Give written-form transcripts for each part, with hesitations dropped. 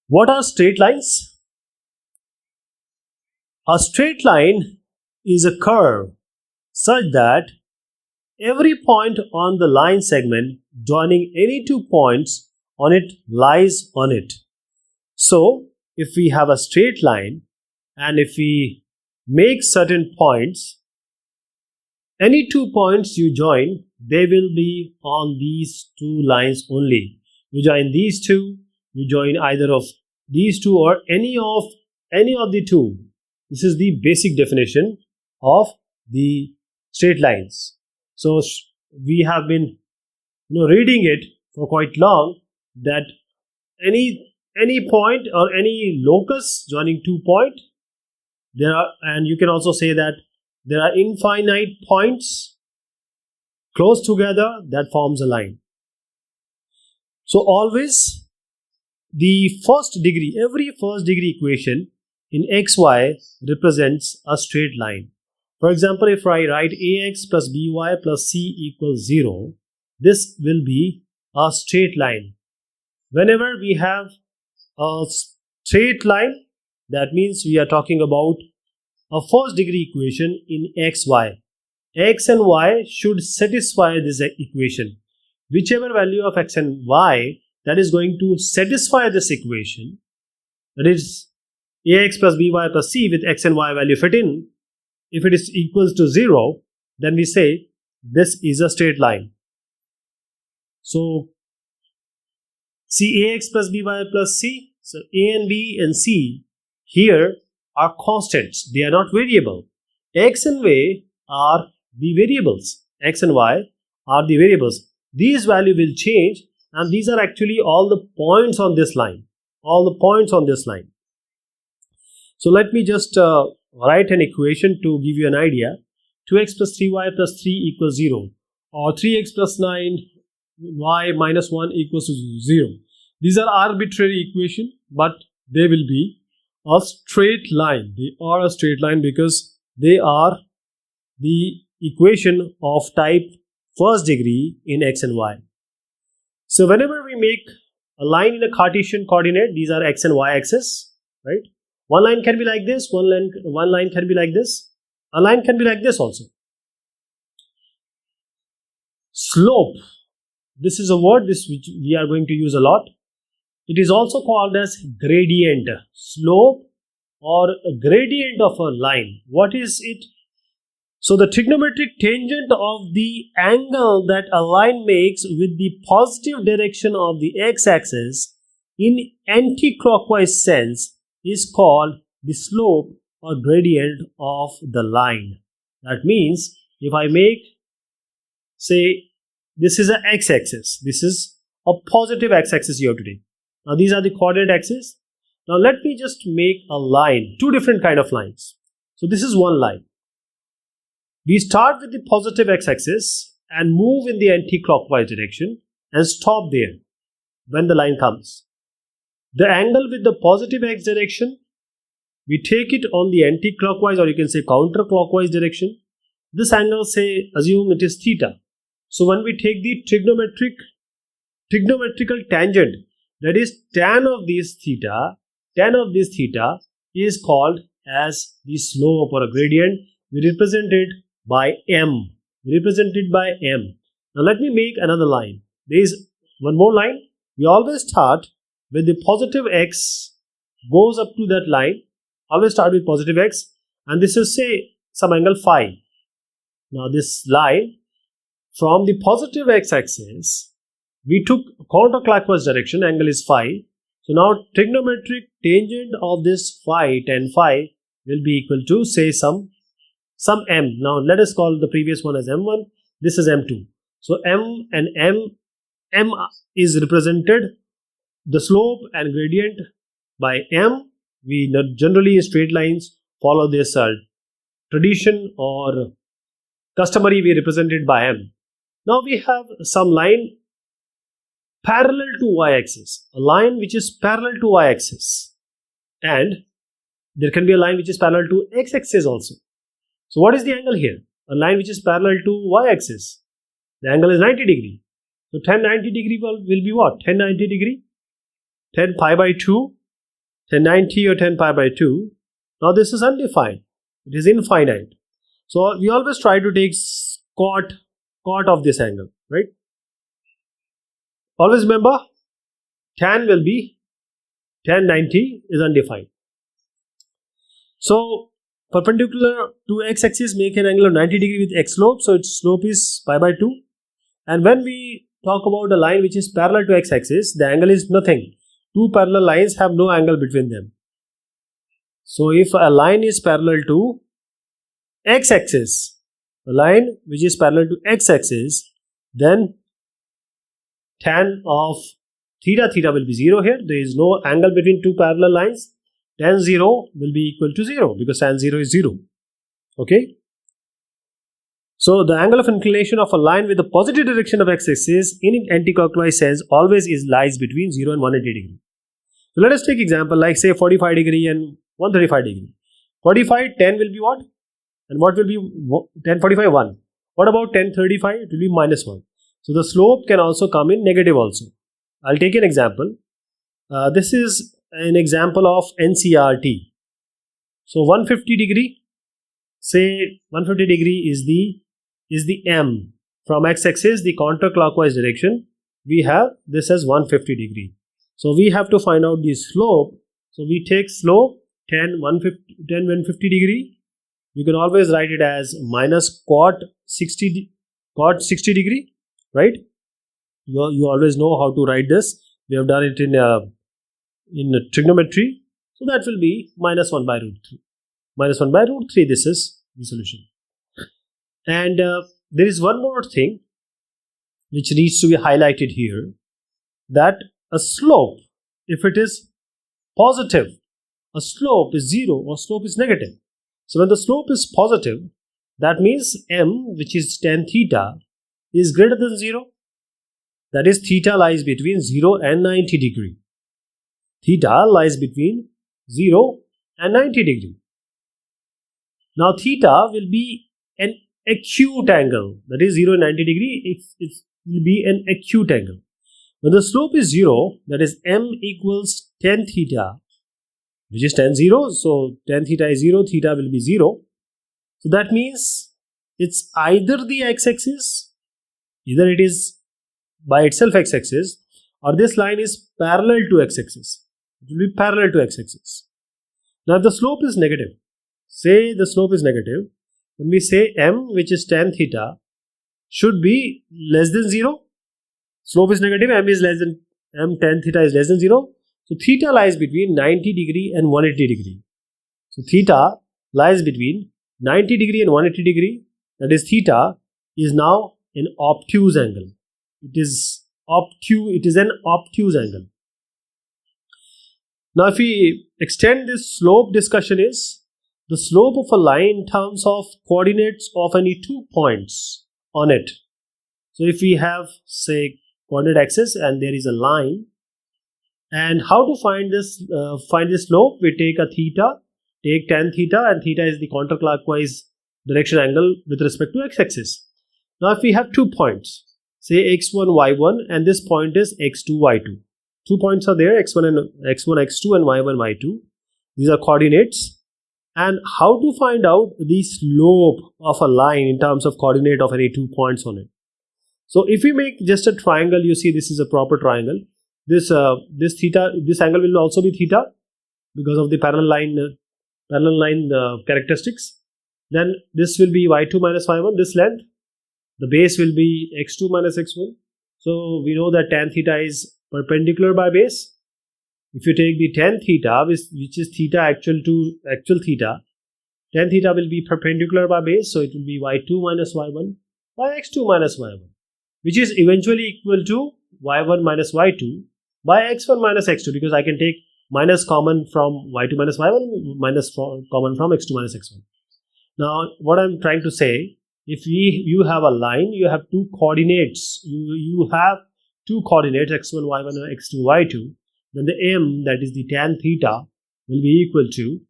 What are straight lines? A straight line is a curve such that every point on the line segment joining any 2 points on it lies on it. So, if we have a straight line and if we make certain points, any 2 points you join, they will be on these two lines only. You join these two, you join either of these two or any of the two. This is the basic definition of the straight lines. So we have been reading it for quite long, that any point or any locus joining 2 points, there are, and you can also say that there are infinite points close together that forms a line. So always the first degree, every first degree equation in xy represents a straight line. For example, if I write ax plus by plus c equals 0, this will be a straight line. Whenever we have a straight line, that means we are talking about a first degree equation in xy. X and y should satisfy this equation. Whichever value of x and y that is going to satisfy this equation, that is ax plus by plus c with x and y value fit in, if it is equals to 0, then we say this is a straight line. So see ax plus by plus c, so a and b and c here are constants, they are not variable. X and y are the variables, x and y are the variables. These value will change, and these are actually all the points on this line, So let me just write an equation to give you an idea. 2x plus 3y plus 3 equals 0, or 3x plus 9y minus 1 equals to 0. These are arbitrary equation, but they will be a straight line. They are a straight line because they are the equation of type first degree in x and y. So whenever we make a line in a Cartesian coordinate, these are x and y axis, right? One line can be like this, one line can be like this, a line can be like this also. Slope, this is a word which we are going to use a lot. It is also called as gradient. Slope or a gradient of a line. What is it? So the trigonometric tangent of the angle that a line makes with the positive direction of the x-axis in anti-clockwise sense is called the slope or gradient of the line. That means if I make, say, this is an x-axis, this is a positive x-axis you have to take. Now these are the coordinate axes. Now let me just make a line, two different kind of lines. So this is one line. We start with the positive x-axis and move in the anti-clockwise direction and stop there when the line comes. The angle with the positive x direction, we take it on the anti-clockwise, or you can say counterclockwise direction. This angle, say, assume it is theta. So when we take the trigonometrical tangent, that is tan of this theta is called as the slope or a gradient. We represent it by m. Now let me make another line. There is one more line. We always start with the positive x goes up to that line. Always start with positive x, and this is, say, some angle phi. Now this line from the positive x-axis, we took counterclockwise direction, angle is phi. So now trigonometric tangent of this phi, tan phi, will be equal to, say, some m. Now let us call the previous one as m1, this is m2. So m and m is represented, the slope and gradient, by m. We generally in straight lines follow this tradition or customary, we represent it by m. Now we have some line parallel to y-axis, a line which is parallel to y-axis, and there can be a line which is parallel to x-axis also. So what is the angle here? A line which is parallel to y-axis. The angle is 90 degree. So tan 90 degree will be what? Tan 90 degree? Tan pi by 2 10 90 or 10 pi by 2. Now this is undefined. It is infinite. So we always try to take cot of this angle, right? Always remember, tan will be 10 90 is undefined. So perpendicular to x-axis make an angle of 90 degree with x slope. So its slope is pi by 2. And when we talk about a line which is parallel to x-axis, the angle is nothing. Two parallel lines have no angle between them. So if a line is parallel to x-axis, a line which is parallel to x-axis, then tan of theta will be 0 here. There is no angle between two parallel lines. Tan 0 will be equal to 0 because tan 0 is 0. Okay. So the angle of inclination of a line with the positive direction of x-axis in anticlockwise sense always lies between 0 and 180 degree. So let us take example like say 45 degree and 135 degree. 45, 10 will be what? And what will be 10, 45, 1. What about 10, 35? It will be minus 1. So the slope can also come in negative also. I'll take an example. This is an example of NCRT. So 150 degree, say 150 degree is the M. From x-axis, the counterclockwise direction, we have this as 150 degree. So we have to find out the slope. So we take slope 10 150 degree. You can always write it as minus cot 60 degree, right? You always know how to write this. We have done it in trigonometry. So that will be minus 1 by root 3. Minus 1 by root 3, this is the solution. And there is one more thing which needs to be highlighted here, that a slope, if it is positive, a slope is 0 or slope is negative. So when the slope is positive, that means m, which is tan theta, is greater than 0. That is, theta lies between 0 and 90 degree. Theta lies between 0 and 90 degree. Now theta will be an acute angle, that is 0 and 90 degree, it will be an acute angle. When the slope is 0, that is m equals tan theta, which is tan 0, so tan theta is 0, theta will be 0. So that means it's either the x-axis, either it is by itself x-axis, or this line is parallel to x-axis. It will be parallel to x-axis. Now if the slope is negative, say the slope is negative, when we say m, which is tan theta, should be less than 0. Slope is negative, m tan theta is less than 0. So theta lies between 90 degree and 180 degree. So theta lies between 90 degree and 180 degree. That is, theta is now an obtuse angle. It is an obtuse angle. Now if we extend this slope discussion, is the slope of a line in terms of coordinates of any 2 points on it. So if we have say coordinate axis and there is a line, and how to find this slope? We take a theta, take tan theta, and theta is the counterclockwise direction angle with respect to x-axis. Now if we have 2 points, say x1 y1, and this point is x2 y2. 2 points are there, x1 x2 and y1 y2. These are coordinates. And how to find out the slope of a line in terms of coordinate of any 2 points on it? So if we make just a triangle, you see this is a proper triangle. This angle will also be theta because of the parallel line characteristics. Then this will be y2 minus y1, this length. The base will be x2 minus x1. So we know that tan theta is perpendicular by base. If you take the tan theta, which is theta actual to actual theta, tan theta will be perpendicular by base. So it will be y2 minus y1 by x2 minus y1, which is eventually equal to y1 minus y2 by x1 minus x2, because I can take minus common from y2 minus y1, minus common from x2 minus x1. Now what I'm trying to say, if you have a line, you have 2 coordinates, you have 2 coordinates x1 y1 and x2 y2, then the m, that is the tan theta, will be equal to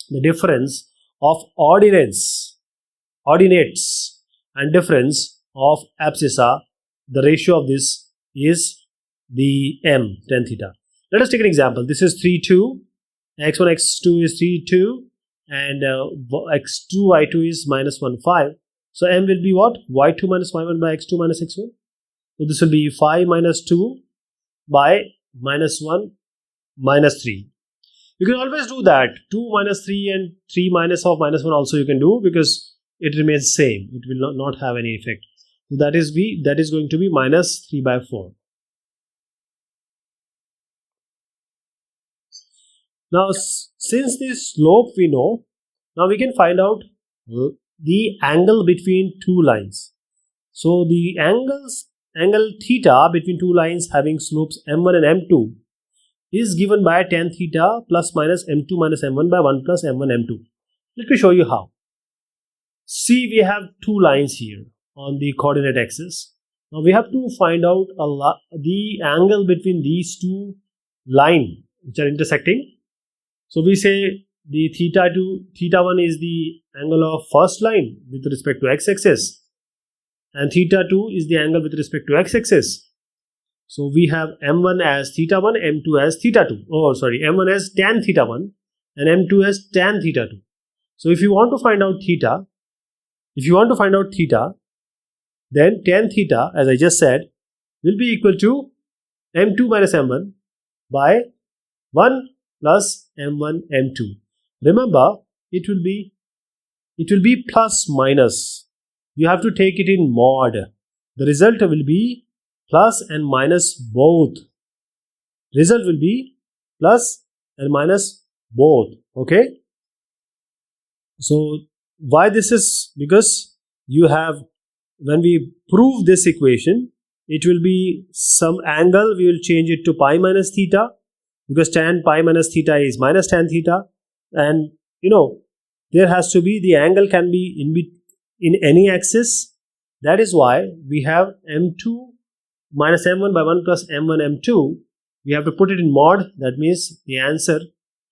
the difference of ordinates and difference of abscissa. The ratio of this is the m, tan theta. Let us take an example. This is 3 2 x1 x2 is 3 2, and x2 y2 is minus 1 5. So m will be what? y2 minus y1 by x2 minus x1. So this will be 5 minus 2 by minus 1 minus 3. You can always do that. 2 minus 3 and 3 minus of minus 1 also you can do, because it remains same. It will not have any effect. So that is going to be minus 3 by 4. Now, since this slope we know, now we can find out the angle between two lines. So the angle theta between two lines having slopes m1 and m2 is given by tan theta plus minus m2 minus m1 by 1 plus m1 m2. Let me show you how. See, we have two lines here on the coordinate axis. Now we have to find out the angle between these two lines which are intersecting. So we say the theta1 is the angle of first line with respect to x-axis, and theta2 is the angle with respect to x-axis. So we have m1 as theta1, m2 as theta2. Oh, sorry, m1 as tan theta1 and m2 as tan theta2. So if you want to find out theta, then tan theta, as I just said, will be equal to m2 minus m1 by 1 plus m1 m2. Remember, it will be plus minus. You have to take it in mod. The result will be plus and minus both. Result will be plus and minus both. Okay. So why this is? Because you have, when we prove this equation, it will be some angle. We will change it to pi minus theta, because tan pi minus theta is minus tan theta, and there has to be, the angle can be in any axis. That is why we have m2 minus m1 by 1 plus m1 m2. We have to put it in mod. That means the answer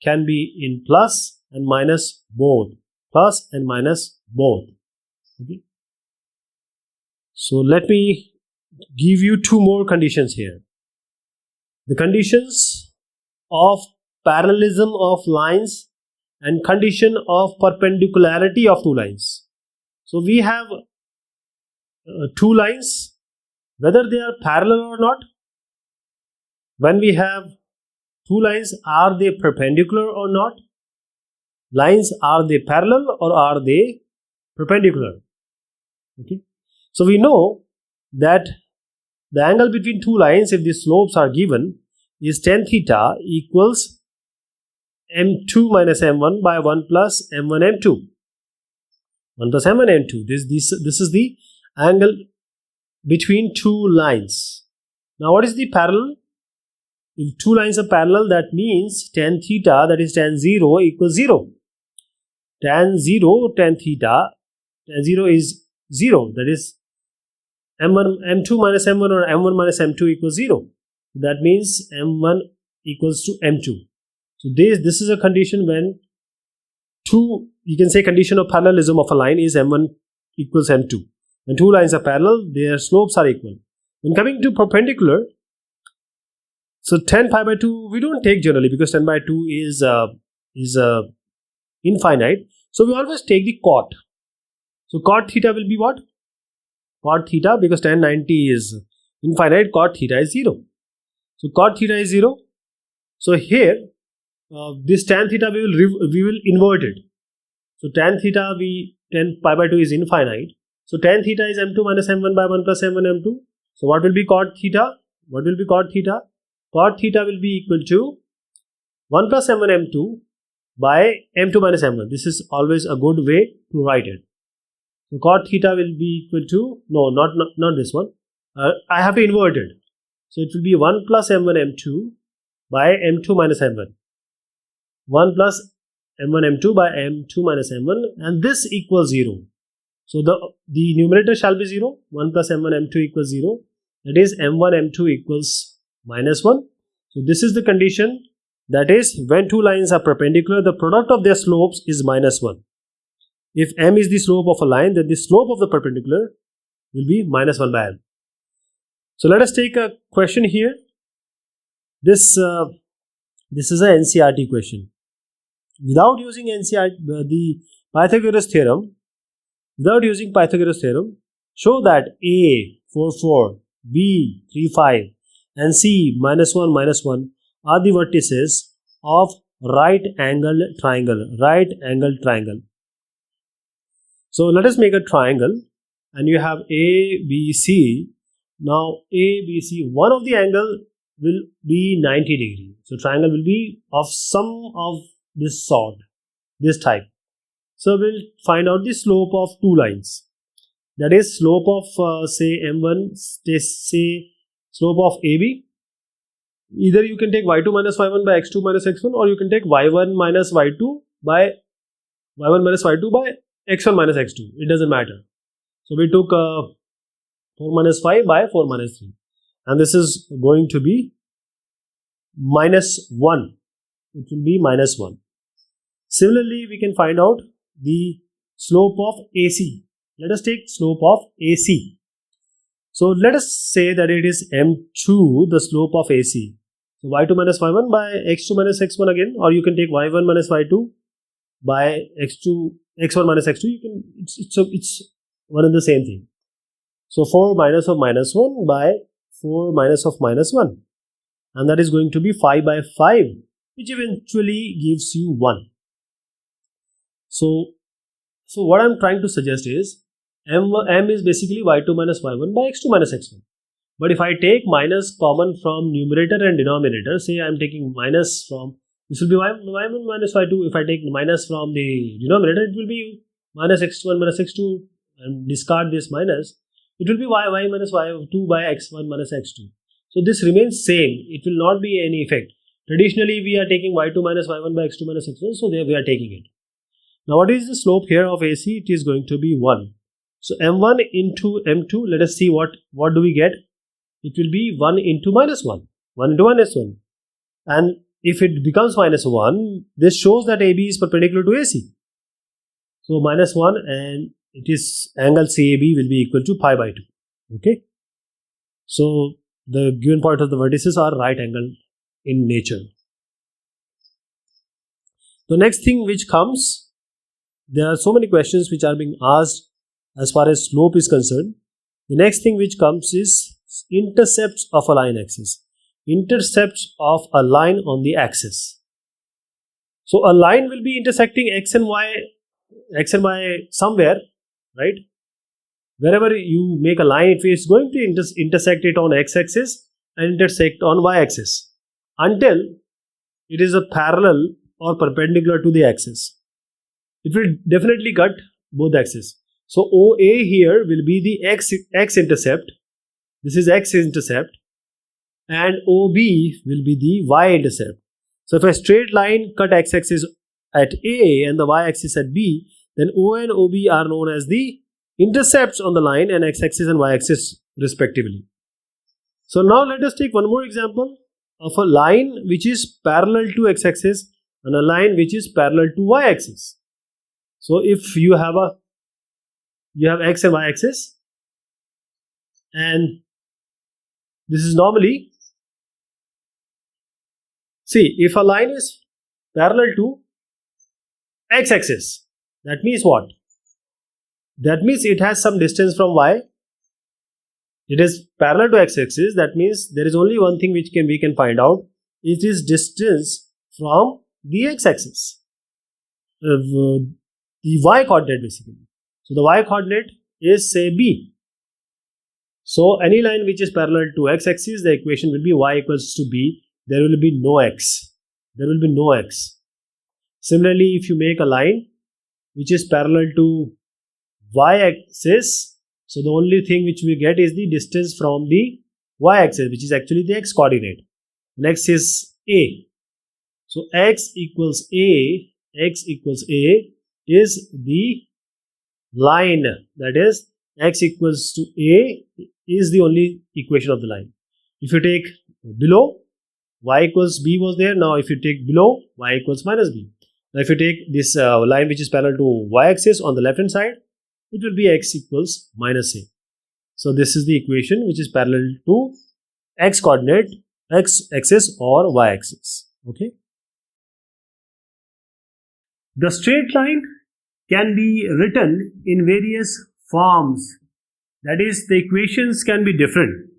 can be in plus and minus both. Plus and minus both. Okay. So let me give you two more conditions here. The conditions of parallelism of lines and condition of perpendicularity of two lines. So we have two lines, whether they are parallel or not. When we have two lines, are they perpendicular or not? Lines, are they parallel or are they perpendicular? Okay. So we know that the angle between two lines, if the slopes are given, is tan theta equals m2 minus m1 by 1 plus m1 m2. 1 plus m1 m2. This is the angle between two lines. Now what is the parallel? If two lines are parallel, that means tan theta, that is tan 0, equals 0. Tan 0, tan theta, tan 0 is 0. That is m2 minus m1 or m1 minus m2 equals 0. That means m1 equals to m2. So this is a condition when you can say condition of parallelism of a line is m1 equals m2. When two lines are parallel, their slopes are equal. When coming to perpendicular, so tan pi by 2 we don't take generally, because tan by 2 is infinite. So we always take the cot. So cot theta will be what? Cot theta, because tan 90 is infinite, cot theta is 0. So cot theta is 0. So here this tan theta we will invert it. So tan pi by 2 is infinite. So tan theta is m2 minus m1 by 1 plus m1 m2. So what will be cot theta? What will be cot theta? Cot theta will be equal to 1 plus m1 m2 by m2 minus m1. This is always a good way to write it. So cot theta will be equal to, no, not this one. I have to invert it. So it will be 1 plus m1 m2 by m2 minus m1. 1 plus m1 m2 by m2 minus m1, and this equals 0. So the numerator shall be 0. 1 plus m1 m2 equals 0. That is m1 m2 equals minus 1. So this is the condition, that is when two lines are perpendicular, the product of their slopes is minus 1. If m is the slope of a line, then the slope of the perpendicular will be minus 1 by m. So let us take a question here. This is a NCERT question. without using the Pythagoras theorem, show that A 4 4, B 3 5, and C -1 are the vertices of right angled triangle. So let us make a triangle, and you have A, B, C. Now A, B, C, one of the angle will be 90 degree. So triangle will be of some of this sort, this type. So we'll find out the slope of two lines. That is slope of say M1, say slope of AB. Either you can take y2 minus y1 by x2 minus x1, or you can take y1 minus y2 by x1 minus x2. It doesn't matter. So we took 4 minus 5 by 4 minus 3. And this is going to be minus 1. It will be minus 1. Similarly, we can find out the slope of AC. Let us take slope of AC. So let us say that it is M2, the slope of AC. So y2 minus y1 by x2 minus x1 again, or you can take y1 minus y2 by x1 minus x2. You can it's one and the same thing. So 4 minus of minus 1 by 4 minus of minus 1, and that is going to be 5 by 5, which eventually gives you 1. So what I'm trying to suggest is M is basically y2 minus y1 by x2 minus x1. But if I take minus common from numerator and denominator, say I'm taking minus from, this will be y1 minus y2. If I take minus from the denominator, it will be minus x1 minus x2, and discard this minus, it will be y minus y2 by x1 minus x2. So this remains same. It will not be any effect. Traditionally, we are taking y2 minus y1 by x2 minus x1, so there we are taking it. Now, what is the slope here of AC? It is going to be 1. So M1 into M2, let us see what do we get. It will be 1 into minus 1. 1 into minus 1. And if it becomes minus 1, this shows that AB is perpendicular to AC. So minus 1, and it is angle CAB will be equal to pi by 2. Okay. So the given point of the vertices are right angle in nature. The next thing which comes, there are so many questions which are being asked as far as slope is concerned. The next thing which comes is intercepts of a line axis. Intercepts of a line on the axis. So a line will be intersecting x and y somewhere, right? Wherever you make a line, it is going to intersect it on x-axis and intersect on y-axis until it is a parallel or perpendicular to the axis. It will definitely cut both axes. So OA here will be the x-intercept. This is x-intercept, and OB will be the y-intercept. So if a straight line cut x-axis at A and the y-axis at B, then O and OB are known as the intercepts on the line and x-axis and y-axis respectively. So now let us take one more example of a line which is parallel to x-axis and a line which is parallel to y-axis. So if you have x and y-axis, and this is normally, see, if a line is parallel to x-axis, that means what? That means it has some distance from y. It is parallel to x-axis. That means there is only one thing which we can find out. It is distance from the x-axis, the y-coordinate basically. So the y-coordinate is say b. So any line which is parallel to x-axis, the equation will be y equals to b. There will be no x. There will be no x. Similarly, if you make a line which is parallel to y-axis, so the only thing which we get is the distance from the y-axis, which is actually the x-coordinate. Next is a. So x equals a is the line, that is x equals to a is the only equation of the line. If you take below, y equals b was there. Now if you take below, y equals minus b. Now if you take this line which is parallel to y-axis on the left hand side, it will be x equals minus a. So this is the equation which is parallel to x-coordinate, x-axis or y-axis. Okay. The straight line can be written in various forms. That is, the equations can be different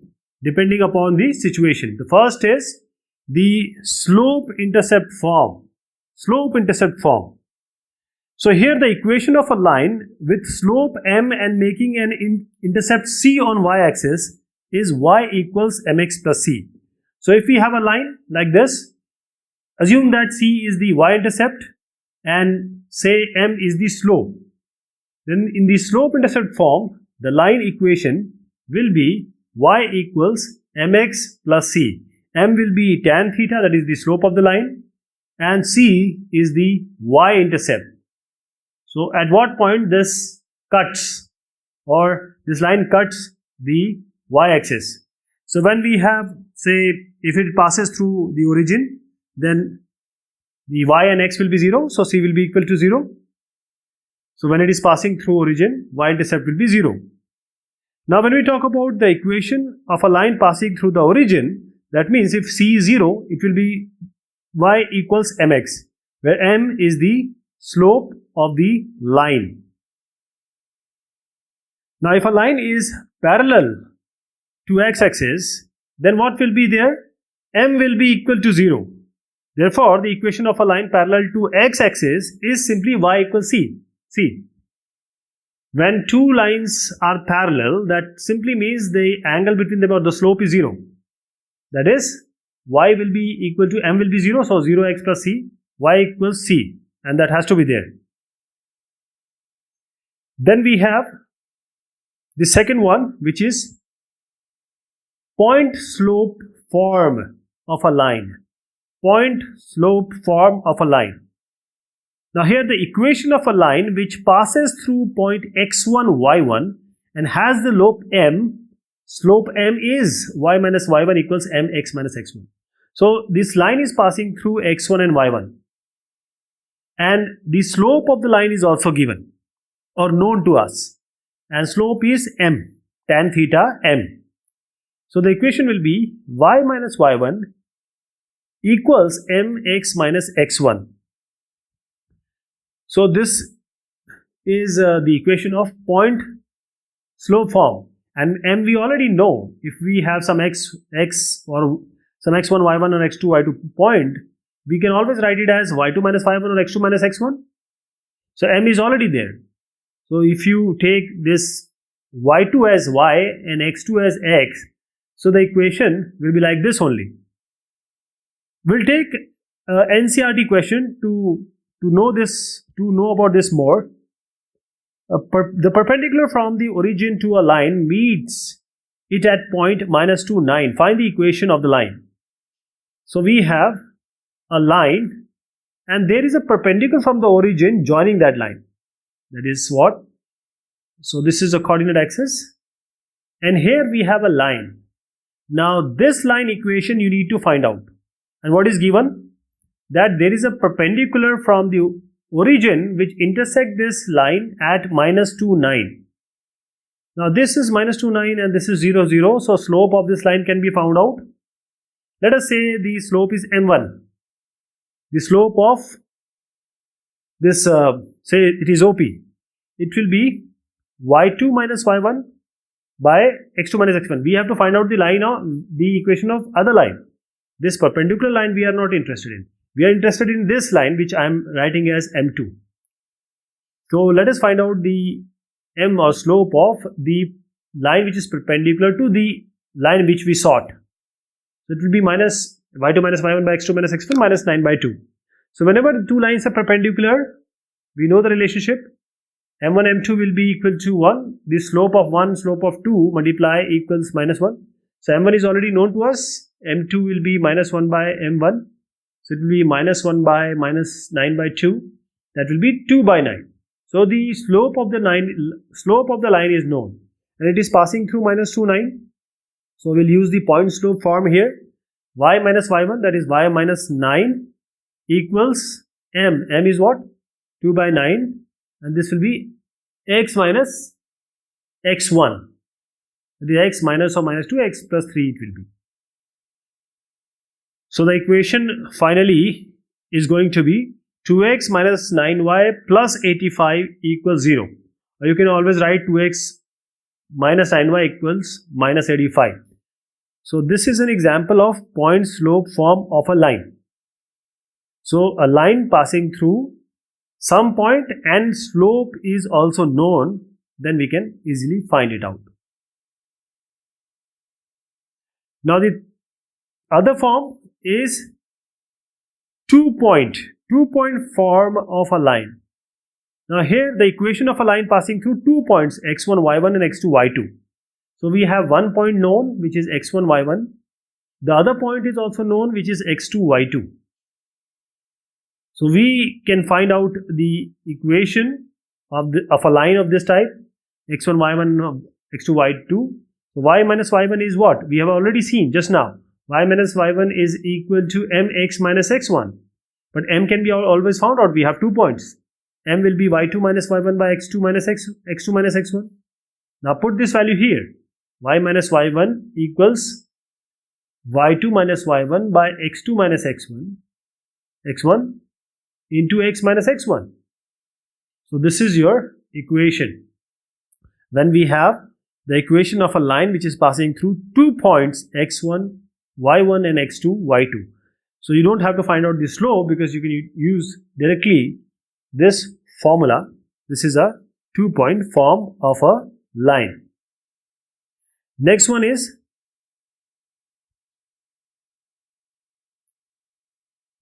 depending upon the situation. The first is the slope-intercept form. Slope-intercept form. So here the equation of a line with slope m and making an intercept c on y-axis is y equals mx plus c. So if we have a line like this, assume that c is the y-intercept and say m is the slope. Then in the slope-intercept form, the line equation will be y equals mx plus c. M will be tan theta, that is the slope of the line, and c is the y-intercept. So at what point this cuts, or this line cuts the y-axis. So when we have, say, if it passes through the origin, then the y and x will be 0, so c will be equal to 0. So when it is passing through origin, y-intercept will be 0. Now when we talk about the equation of a line passing through the origin, that means if c is 0, it will be y equals mx, where m is the slope of the line. Now if a line is parallel to x-axis, then what will be there? M will be equal to 0. Therefore, the equation of a line parallel to x-axis is simply y equals c. See, when two lines are parallel, that simply means the angle between them or the slope is 0. That is, y will be equal to m will be 0, so 0x plus c, y equals c, and that has to be there. Then we have the second one, which is point slope form of a line. Point slope form of a line. Now here the equation of a line which passes through point x1, y1 and has the slope m is y minus y1 equals mx minus x1. So this line is passing through x1 and y1, and the slope of the line is also given or known to us, and slope is m, tan theta m. So the equation will be y minus y1 equals mx minus x1. So this is the equation of point slope form, and m we already know. If we have some x or some x1, y1 or x2, y2 point, we can always write it as y2 minus y1 or x2 minus x1. So m is already there. So if you take this y2 as y and x2 as x, so the equation will be like this only. We'll take NCERT question to know about this more. The perpendicular from the origin to a line meets it at point minus 2, 9. Find the equation of the line. So we have a line and there is a perpendicular from the origin joining that line. That is what? So this is a coordinate axis, and here we have a line. Now this line equation you need to find out. And what is given? That there is a perpendicular from the origin which intersect this line at minus 2, 9. Now this is minus 2, 9 and this is 0, 0. So slope of this line can be found out. Let us say the slope is m1. The slope of this, say it is OP. It will be y2 minus y1 by x2 minus x1. We have to find out the line of the equation of other line. This perpendicular line we are not interested in. We are interested in this line which I am writing as m2. So let us find out the m or slope of the line which is perpendicular to the line which we sought. So it will be minus y2 minus y1 by x2 minus x1 minus 9 by 2. So whenever the two lines are perpendicular, we know the relationship. m1 m2 will be equal to 1. The slope of 1 slope of 2 multiply equals minus 1. So m1 is already known to us. m2 will be minus 1 by m1. So it will be minus 1 by minus 9 by 2. That will be 2 by 9. So the slope of the line is known, and it is passing through minus 2, 9. So we'll use the point slope form here. Y minus y1, that is y minus 9 equals m. M is what? 2 by 9, and this will be x minus x1. That is x minus or minus 2, x plus 3 it will be. So the equation finally is going to be 2x minus 9y plus 85 equals 0. Or you can always write 2x minus 9y equals minus 85. So this is an example of point slope form of a line. So a line passing through some point and slope is also known, then we can easily find it out. Now the other form is two-point form of a line. Now here the equation of a line passing through 2 points x1, y1 and x2, y2. So we have one point known, which is x1, y1. The other point is also known, which is x2, y2. So we can find out the equation of a line of this type, x1, y1, x2, y2. So y minus y1 is what? We have already seen just now. Y minus y1 is equal to mx minus x1. But m can be always found out. We have 2 points. M will be y2 minus y1 by x2 minus x1. Now put this value here. Y minus y1 equals y2 minus y1 by x2 minus x1 into x minus x1. So this is your equation. When we have the equation of a line which is passing through 2 points x1, y1 and x2, y2. So you don't have to find out the slope because you can use directly this formula. This is a 2-point form of a line. Next one is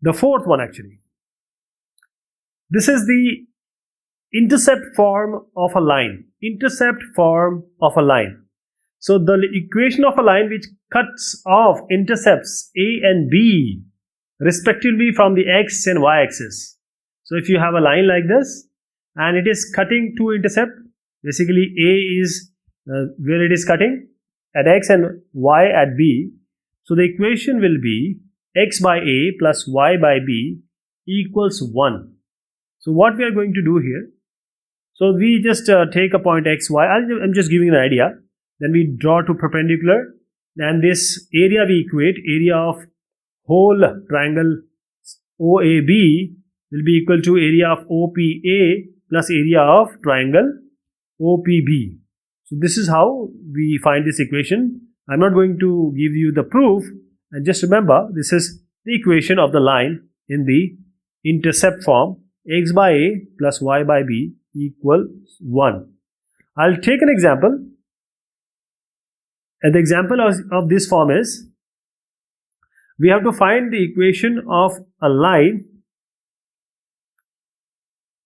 the fourth one actually. This is the intercept form of a line. Intercept form of a line. So the equation of a line which cuts off intercepts A and B respectively from the x and y axis. So if you have a line like this and it is cutting two intercept, basically A is where it is cutting at x and y at B. So the equation will be x by A plus y by B equals 1. So what we are going to do here, so we just take a point x, y. I'm just giving an idea. Then we draw two perpendicular, and this area we equate, area of whole triangle OAB will be equal to area of OPA plus area of triangle OPB. So this is how we find this equation. I'm not going to give you the proof, and just remember this is the equation of the line in the intercept form, x by A plus y by B equals 1. I'll take an example, and the example of this form is, we have to find the equation of a line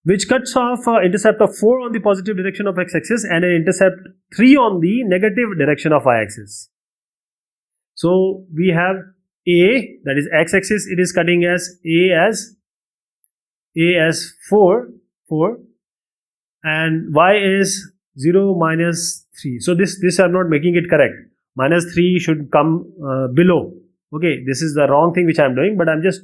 which cuts off an intercept of 4 on the positive direction of x-axis and an intercept 3 on the negative direction of y-axis. So we have A, that is x-axis, it is cutting as A as 4, and y is 0 minus 3. So this I'm not making it correct. Minus 3 should come below. Okay, this is the wrong thing which I'm doing, but I'm just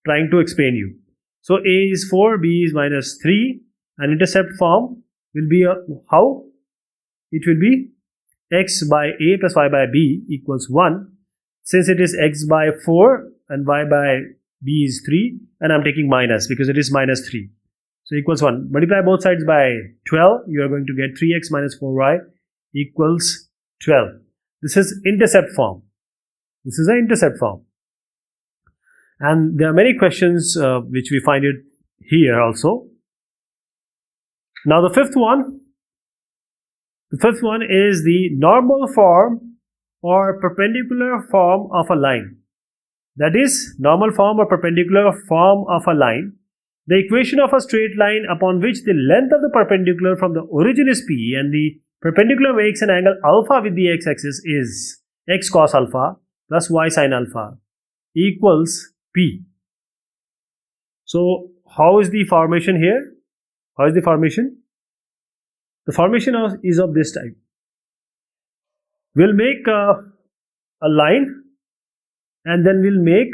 trying to explain you. So A is 4, B is minus 3, and intercept form will be how? It will be x by A plus y by B equals 1. Since it is x by 4 and y by B is 3, and I'm taking minus because it is minus 3. So equals 1. Multiply both sides by 12, you are going to get 3x minus 4y equals 12. This is intercept form. This is an intercept form. And there are many questions which we find it here also. Now the fifth one is the normal form or perpendicular form of a line. That is, normal form or perpendicular form of a line. The equation of a straight line upon which the length of the perpendicular from the origin is P and the perpendicular makes an angle alpha with the x-axis is x cos alpha plus y sin alpha equals P. So how is the formation here? How is the formation? The formation is of this type. We'll make a line, and then we'll make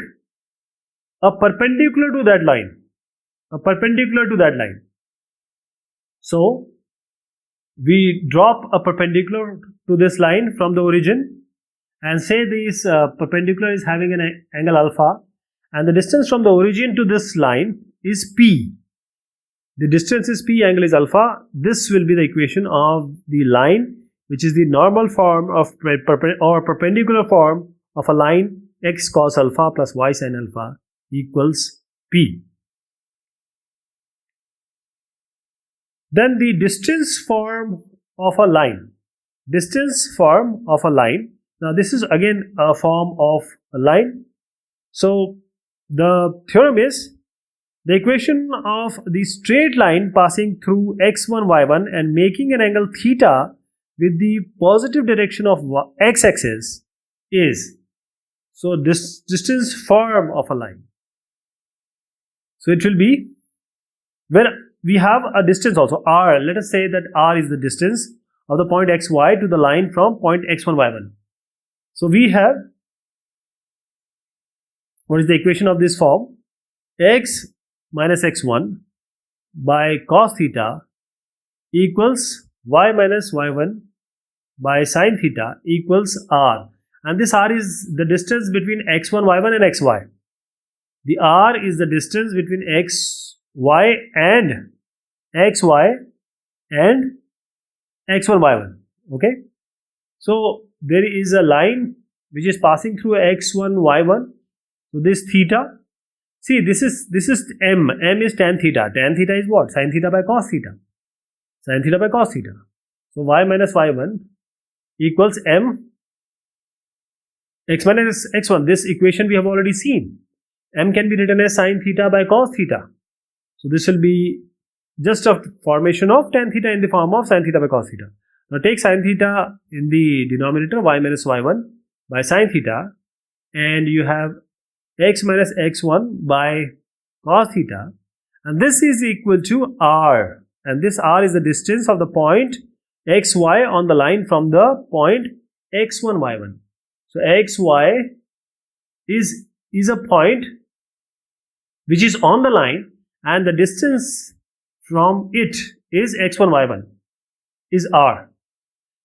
a perpendicular to that line. A perpendicular to that line. So we drop a perpendicular to this line from the origin and say this perpendicular is having an angle alpha, and the distance from the origin to this line is P. The distance is P, angle is alpha. This will be the equation of the line, which is the normal form of or perpendicular form of a line x cos alpha plus y sin alpha equals P. Then the distance form of a line. Distance form of a line. Now this is again a form of a line. So the theorem is the equation of the straight line passing through x1, y1 and making an angle theta with the positive direction of x-axis is, so this distance form of a line. So it will be, where we have a distance also r. Let us say that r is the distance of the point xy to the line from point x1, y1. So we have, what is the equation of this form? X minus x1 by cos theta equals y minus y1 by sin theta equals r. And this r is the distance between x1, y1 and xy. The r is the distance between xy and xy and x1, y1. Okay. So there is a line which is passing through x1, y1. So this theta, see this is m. M is tan theta. Tan theta is what? Sin theta by cos theta. Sin theta by cos theta. So y minus y1 equals m x minus x1. This equation we have already seen. M can be written as sin theta by cos theta. So this will be just a formation of tan theta in the form of sin theta by cos theta. Now take sin theta in the denominator, y minus y1 by sin theta, and you have x minus x1 by cos theta, and this is equal to r, and this r is the distance of the point xy on the line from the point x1, y1. So xy is a point which is on the line, and the distance from it is x1, y1 is r.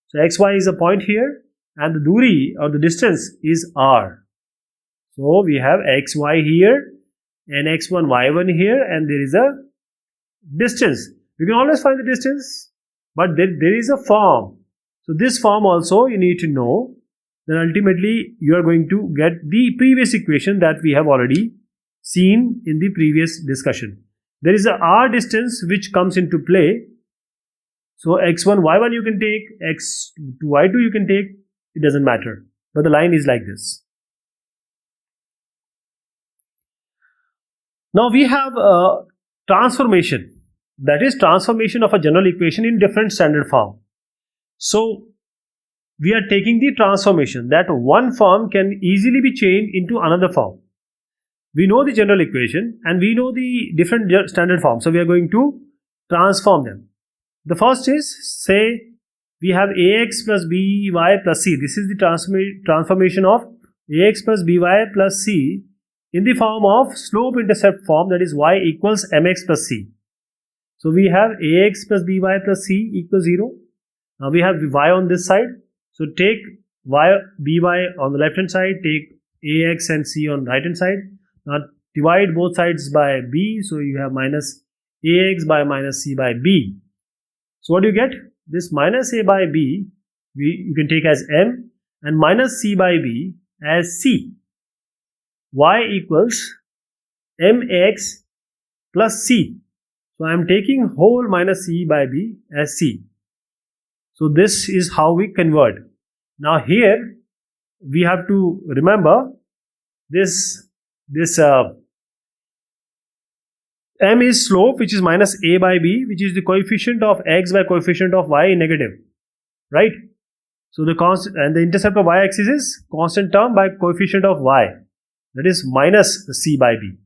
So xy is a point here, and the duri or the distance is r. So we have xy here and x1, y1 here, and there is a distance. You can always find the distance, but there is a form. So this form also you need to know. Then ultimately you are going to get the previous equation that we have already seen in the previous discussion. There is a r distance which comes into play. So x1, y1 you can take, x2, y2 you can take, it doesn't matter. But the line is like this. Now we have a transformation, that is transformation of a general equation in different standard form. So we are taking the transformation that one form can easily be changed into another form. We know the general equation and we know the different standard forms. So we are going to transform them. The first is, say we have ax plus by plus c. This is the transformation of ax plus by plus c in the form of slope-intercept form, that is y equals mx plus c. So we have ax plus by plus c equals 0. Now we have y on this side. So take by on the left hand side, take ax and c on the right hand side. Now divide both sides by b. So you have minus ax by minus c by b. So what do you get? This minus a by b you can take as m, and minus c by b as c. Y equals mx plus c. So I am taking whole minus c by b as c. So this is how we convert. Now here we have to remember this m is slope, which is minus a by b, which is the coefficient of x by coefficient of y in negative, right? So the constant, and the intercept of y-axis is constant term by coefficient of y, that is minus c by b.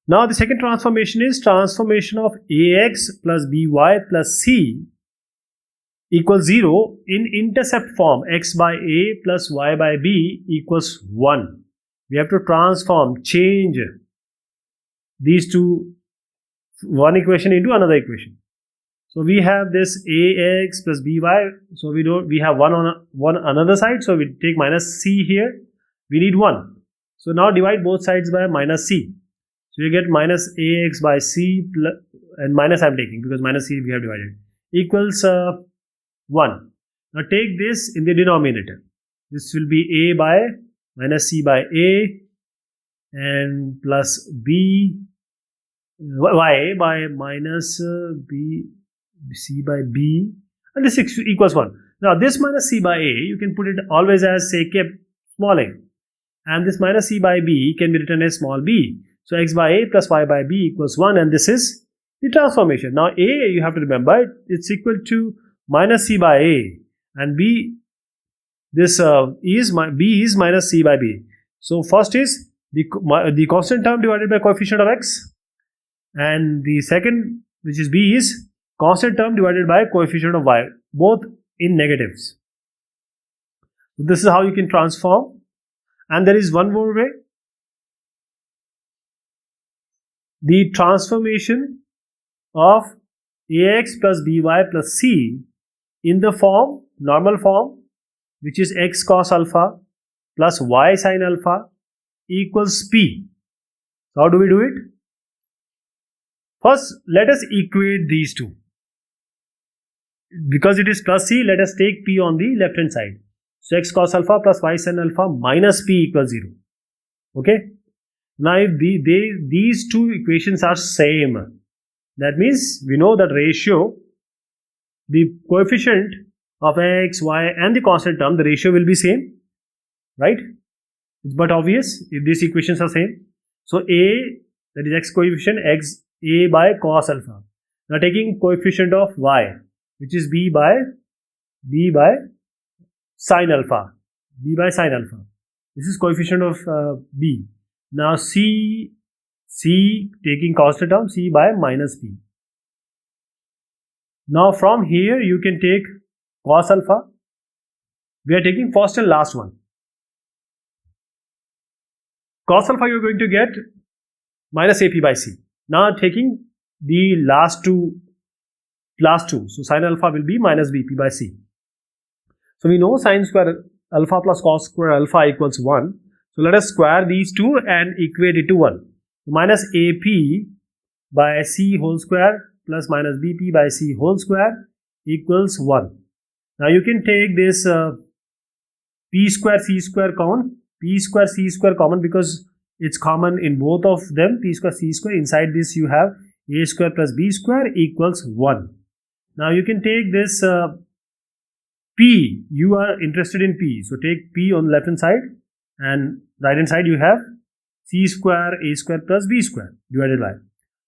Now the second transformation is transformation of ax plus by plus c equals 0 in intercept form, x by a plus y by b equals 1. We have to transform, change these two, one equation into another equation. So we have this ax plus by. So we have one on another side. So we take minus c here. We need 1. So now divide both sides by minus c. So you get minus ax by c plus, and minus I am taking because minus c we have divided, equals 1. Now take this in the denominator. This will be a by minus c by a and plus b y by minus b c by b, and this equals 1. Now this minus c by a you can put it always as say kept small a, and this minus c by b can be written as small b. So x by a plus y by b equals 1, and this is the transformation. Now a, you have to remember, it's equal to minus c by a, and b, this b is minus c by b. So first is the constant term divided by coefficient of x, and the second, which is b, is constant term divided by coefficient of y, both in negatives. So this is how you can transform. And there is one more way. The transformation of ax plus by plus c in the form, normal form, which is x cos alpha plus y sin alpha equals p. So how do we do it? First, let us equate these two. Because it is plus c, let us take p on the left hand side. So x cos alpha plus y sin alpha minus p equals 0. Okay. Now if these two equations are same, that means we know that ratio, the coefficient of x, y and the constant term, the ratio will be same, right? It's but obvious if these equations are same. So a, that is x coefficient, x a by cos alpha. Now taking coefficient of y, which is b by sin alpha. B by sin alpha. This is coefficient of b. Now c taking constant term, c by minus p. Now from here you can take cos alpha. We are taking first and last one. Cos alpha you are going to get minus ap by c. Now taking the last two. So sin alpha will be minus bp by c. So we know sin square alpha plus cos square alpha equals 1. So let us square these two and equate it to 1. Minus ap by c whole square plus minus bp by c whole square equals 1. Now you can take this p square c square common, p square c square common because it's common in both of them, p square c square. Inside this you have a square plus b square equals 1. Now you can take this p, you are interested in p, so take p on the left hand side, and right hand side you have c square a square plus b square divided by.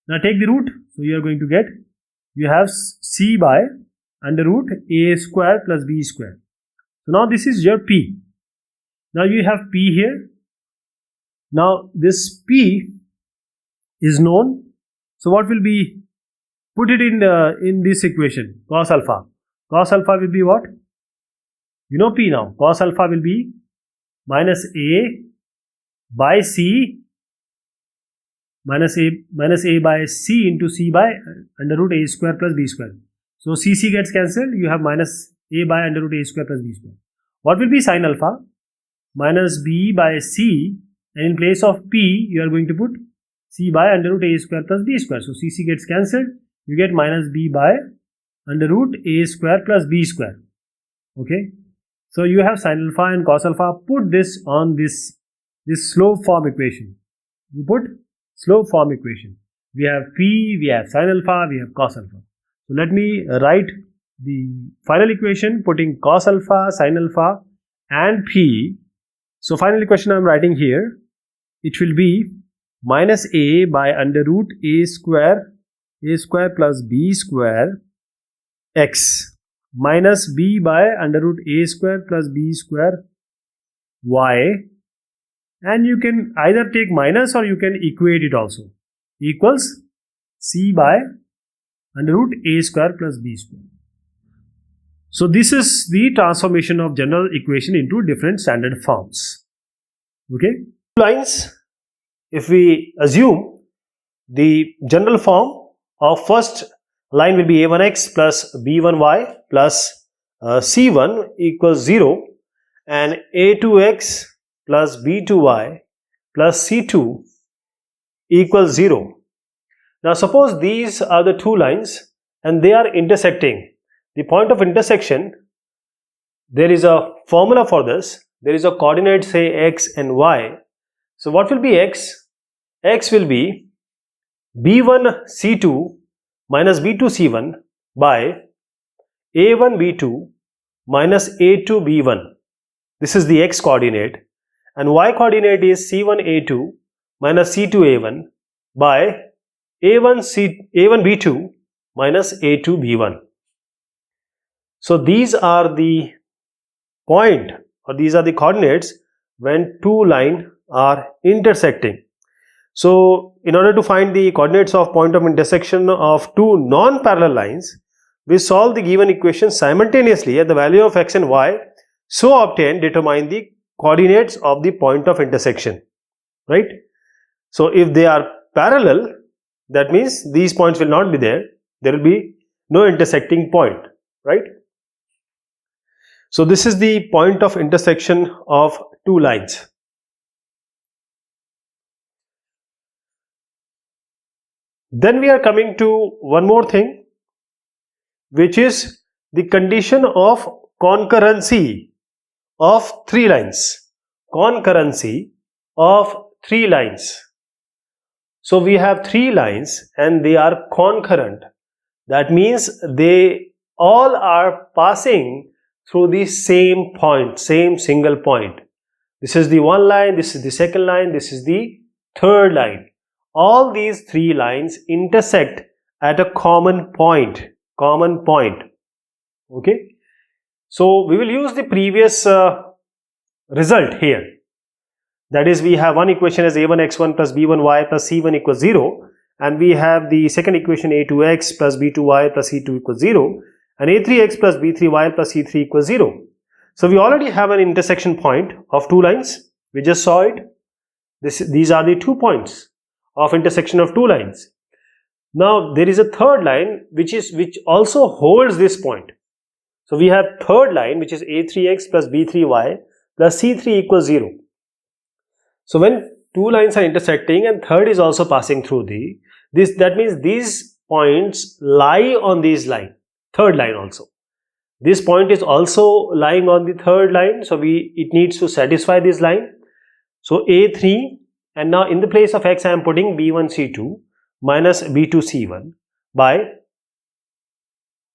Now take the root, so you are going to get, you have c by under root a square plus b square. So now this is your p. Now you have p here. Now this p is known. So what will be, put it in this equation, cos alpha. Cos alpha will be what? You know p now. Cos alpha will be minus a by c minus a by c into c by under root a square plus b square. So c gets cancelled. You have minus a by under root a square plus b square. What will be sin alpha? Minus b by c, and in place of p you are going to put c by under root a square plus b square. So c gets cancelled. You get minus b by under root a square plus b square. Okay. So you have sin alpha and cos alpha. Put this on this slope form equation. You put slope form equation. We have p, we have sin alpha, we have cos alpha. So let me write the final equation putting cos alpha, sin alpha and p. So final equation I am writing here. It will be minus a by under root a square plus b square x minus b by under root a square plus b square y, and you can either take minus or you can equate it also, equals c by under root a square plus b square. So this is the transformation of general equation into different standard forms. Okay. Lines, if we assume the general form of first line will be a1x plus b1y plus c1 equals 0, and a2x plus b2y plus C2 equals 0. Now suppose these are the two lines and they are intersecting. The point of intersection, there is a formula for this. There is a coordinate, say x and y. So what will be x? X will be b1c2 minus b2c1 by a1b2 minus a2b1. This is the x coordinate, and y coordinate is c1a2 minus c2a1 by a1b2 minus a2b1. So these are the point, or these are the coordinates when two lines are intersecting. So in order to find the coordinates of point of intersection of two non-parallel lines, we solve the given equation simultaneously at the value of x and y. So obtain, determine the coordinates of the point of intersection, right? So if they are parallel, that means these points will not be there. There will be no intersecting point, right? So this is the point of intersection of two lines. Then we are coming to one more thing, which is the condition of concurrency of three lines. Concurrency of three lines. So we have three lines and they are concurrent. That means they all are passing through the same point, same single point. This is the one line, this is the second line, this is the third line. All these three lines intersect at a common point. Okay. So we will use the previous result here. That is, we have one equation as a1x1 plus b1y plus c1 equals 0, and we have the second equation a2x plus b2y plus c2 equals 0, and a3x plus b3y plus c3 equals 0. So we already have an intersection point of two lines. We just saw it. These are the 2 points of intersection of two lines. Now there is a third line which also holds this point. So we have third line, which is a3x plus b3y plus c3 equals 0. So when two lines are intersecting and third is also passing through that means these points lie on this line, third line also. This point is also lying on the third line, so it needs to satisfy this line. So a3, and now in the place of x I am putting b1c2 minus b2c1 by,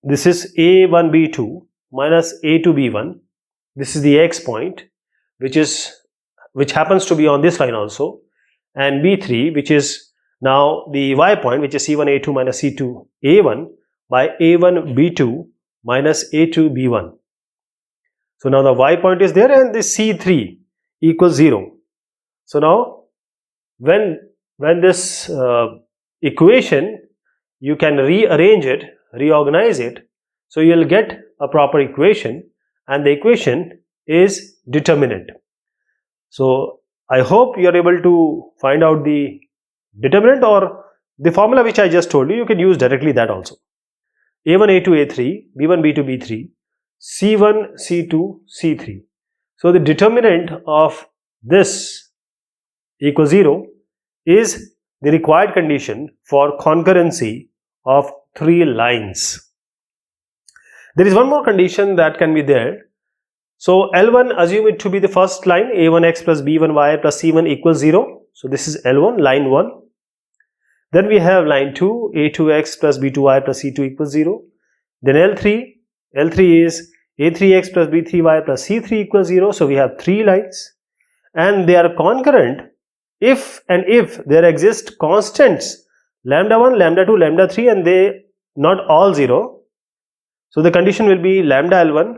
this is a1b2 minus a2b1. This is the x point, which happens to be on this line also, and b3, which is now the y point, which is c1a2 minus c2a1 by a1b2 minus a2b1. So now the y point is there and this c3 equals 0. So now when this equation, you can rearrange it, reorganize it, so you will get a proper equation, and the equation is determinant. So I hope you are able to find out the determinant, or the formula which I just told you, you can use directly that also. a1, a2, a3, b1, b2, b3, c1, c2, c3. So the determinant of this equals 0 is the required condition for concurrency of three lines. There is one more condition that can be there. So L1, assume it to be the first line, a1x plus b1y plus c1 equals 0. So this is L1, line 1. Then we have line 2, a2x plus b2y plus c2 equals 0. Then L3 is a3x plus b3y plus c3 equals 0. So we have three lines, and they are concurrent if there exist constants lambda 1, lambda 2, lambda 3, and they not all 0. So the condition will be lambda L1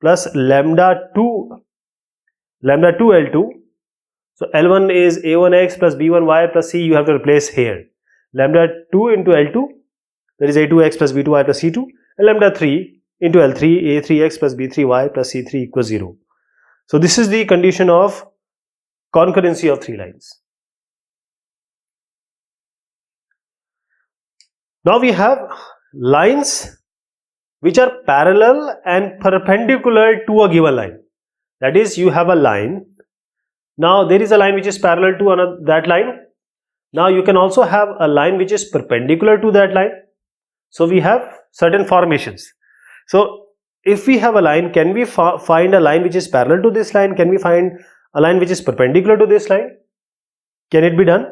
plus lambda 2 L2. So L1 is a1x plus b1y plus c, you have to replace here. Lambda 2 into L2, that is a2x plus b2y plus c2, and lambda 3 into L3, a3x plus b3y plus c3 equals 0. So this is the condition of concurrency of three lines. Now we have lines which are parallel and perpendicular to a given line. That is, you have a line, Now there is a line which is parallel to that line. Now you can also have a line which is perpendicular to that line. So we have certain formations. So if we have a line, can we find a line which is parallel to this line? Can we find a line which is perpendicular to this line? Can it be done?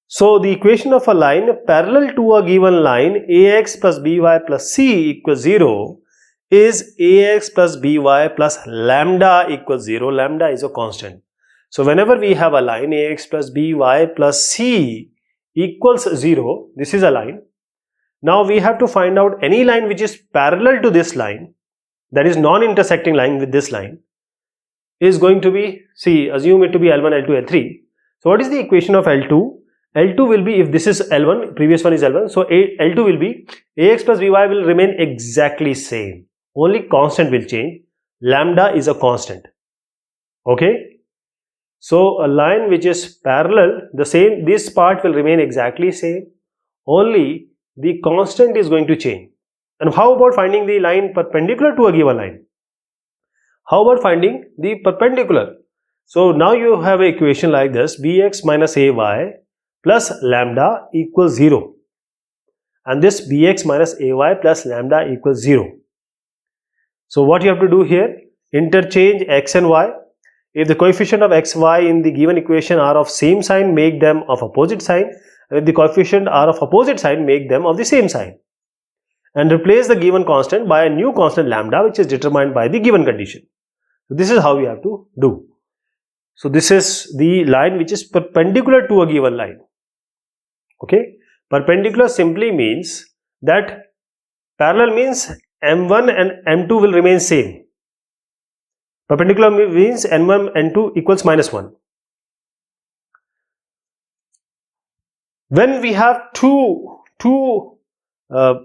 So the equation of a line parallel to a given line ax plus by plus c equals 0 is ax plus by plus lambda equals 0. Lambda is a constant. So whenever we have a line ax plus by plus c equals 0, this is a line. Now we have to find out any line which is parallel to this line, that is non-intersecting line with this line, is going to be, assume it to be L1, L2, L3. So what is the equation of L2? L2 will be, if this is L1, previous one is L1, so L2 will be ax plus by will remain exactly same. Only constant will change. Lambda is a constant. Okay. So a line which is parallel, this part will remain exactly same. Only the constant is going to change. And how about finding the line perpendicular to a given line? How about finding the perpendicular? So now you have an equation like this, bx minus ay plus lambda equals 0. And this bx minus ay plus lambda equals 0. So what you have to do here, interchange x and y. If the coefficient of x, y in the given equation are of same sign, make them of opposite sign. And if the coefficient are of opposite sign, make them of the same sign. And replace the given constant by a new constant lambda, which is determined by the given condition. So this is how we have to do. So this is the line which is perpendicular to a given line. Okay. Perpendicular simply means that parallel means M1 and M2 will remain same. Perpendicular means N1 and N2 equals minus 1. When we have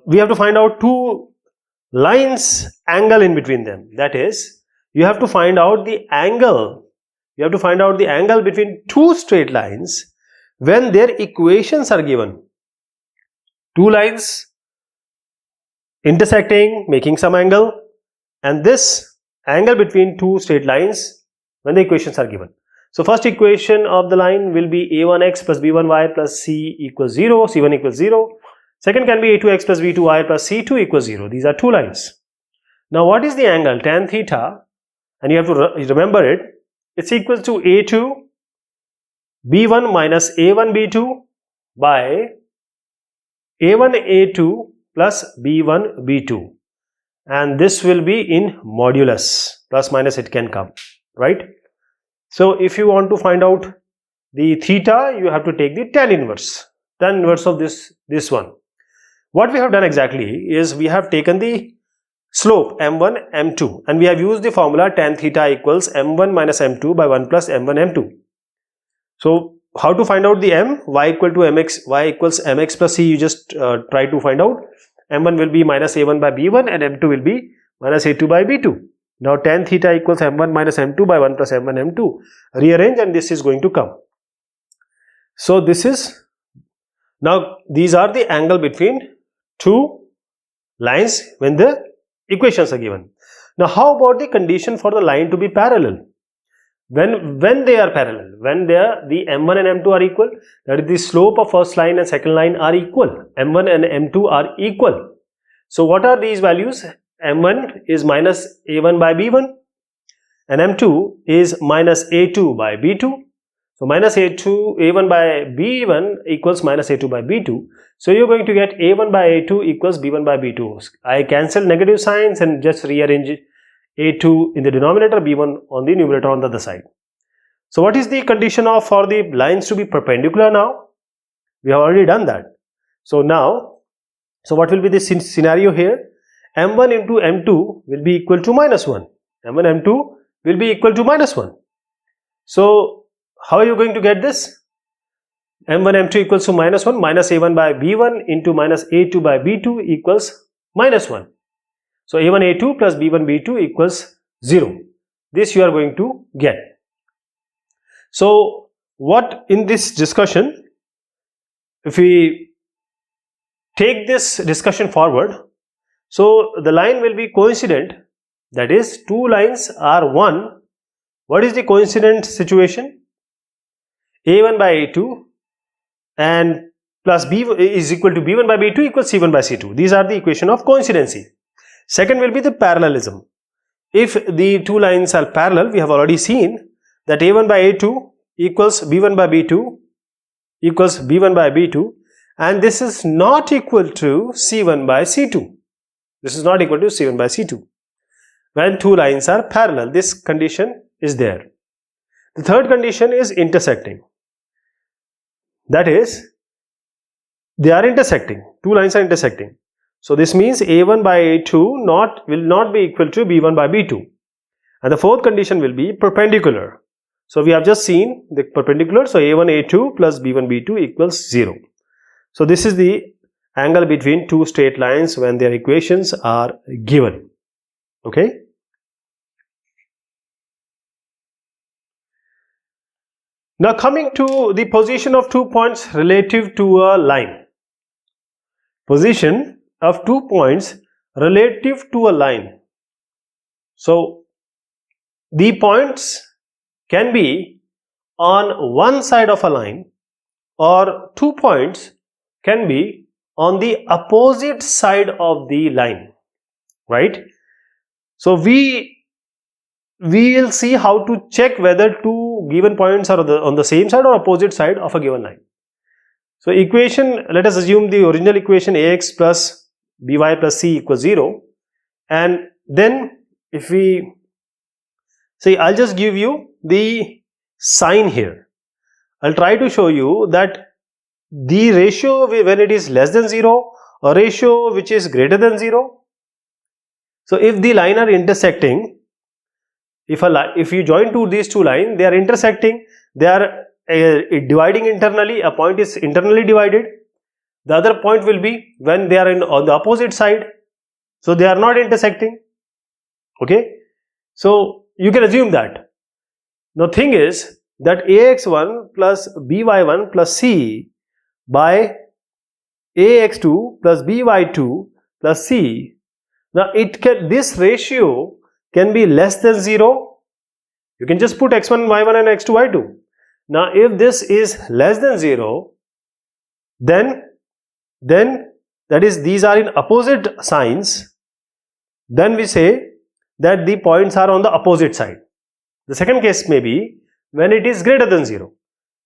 we have to find out two lines angle in between them. That is, you have to find out the angle. You have to find out the angle between two straight lines when their equations are given. Two lines intersecting, making some angle, and this angle between two straight lines when the equations are given. So first equation of the line will be a1x plus b1y plus c equals 0, c1 equals 0. Second can be a2x plus b2y plus c2 equals 0. These are two lines. Now what is the angle? Tan theta, and you have to remember it, it's equal to a2 b1 minus a1 b2 by a1 a2 plus b1 b2, and this will be in modulus, plus minus it can come, right? So if you want to find out the theta, you have to take the tan inverse of this one. What we have done exactly is we have taken the slope m1 m2 and we have used the formula tan theta equals m1 minus m2 by 1 plus m1 m2. So how to find out the m? Y equal to mx, y equals mx plus c. You just try to find out. M1 will be minus a1 by b1 and m2 will be minus a2 by b2. Now tan theta equals m1 minus m2 by 1 plus m1 m2. Rearrange and this is going to come. So this is, now these are the angle between two lines when the equations are given. Now how about the condition for the line to be parallel? When they are parallel, when the m1 and m2 are equal, that is the slope of first line and second line are equal. m1 and m2 are equal. So what are these values? m1 is minus a1 by b1 and m2 is minus a2 by b2. So minus a1 by b1 equals minus a2 by b2. So you're going to get a1 by a2 equals b1 by b2. I cancel negative signs and just rearrange a2 in the denominator, b1 on the numerator on the other side. So what is the condition for the lines to be perpendicular now? We have already done that. So now, what will be the scenario here? m1 into m2 will be equal to minus 1. m1 m2 will be equal to minus 1. So how are you going to get this? m1 m2 equals to minus 1, minus a1 by b1 into minus a2 by b2 equals minus 1. So a1 a2 plus b1 b2 equals 0. This you are going to get. So what in this discussion, if we take this discussion forward, so the line will be coincident, that is two lines are one What is the coincident situation? A1 by A2 and plus B is equal to B1 by B2 equals C1 by C2. These are the equation of coincidency. Second will be the parallelism. If the two lines are parallel, we have already seen that A1 by A2 equals B1 by B2 equals B1 by B2, and this is not equal to C1 by C2. This is not equal to C1 by C2. When two lines are parallel, this condition is there. The third condition is intersecting. That is, they are intersecting. Two lines are intersecting. So this means A1 by A2 will not be equal to B1 by B2. And the fourth condition will be perpendicular. So we have just seen the perpendicular. So A1 A2 plus B1 B2 equals 0. So this is the angle between two straight lines when their equations are given. Okay. Now coming to the position of 2 points relative to a line. Position of 2 points relative to a line. So the points can be on one side of a line, or 2 points can be on the opposite side of the line, right? So we will see how to check whether two given points are on the same side or opposite side of a given line. So equation, let us assume the original equation ax plus by plus c equals 0, and then if we see, I'll just give you the sign here. I'll try to show you that the ratio when it is less than 0, a ratio which is greater than 0. So if the line are intersecting, if you join these two lines, they are intersecting, they are dividing internally, a point is internally divided. The other point will be when they are on the opposite side, so they are not intersecting. Okay, so you can assume that. Now thing is that ax1 plus by1 plus c by ax2 plus by2 plus c. Now this ratio can be less than 0. You can just put x1 y1 and x2 y2. Now if this is less than 0, then that is, these are in opposite signs, then we say that the points are on the opposite side. The second case may be when it is greater than 0.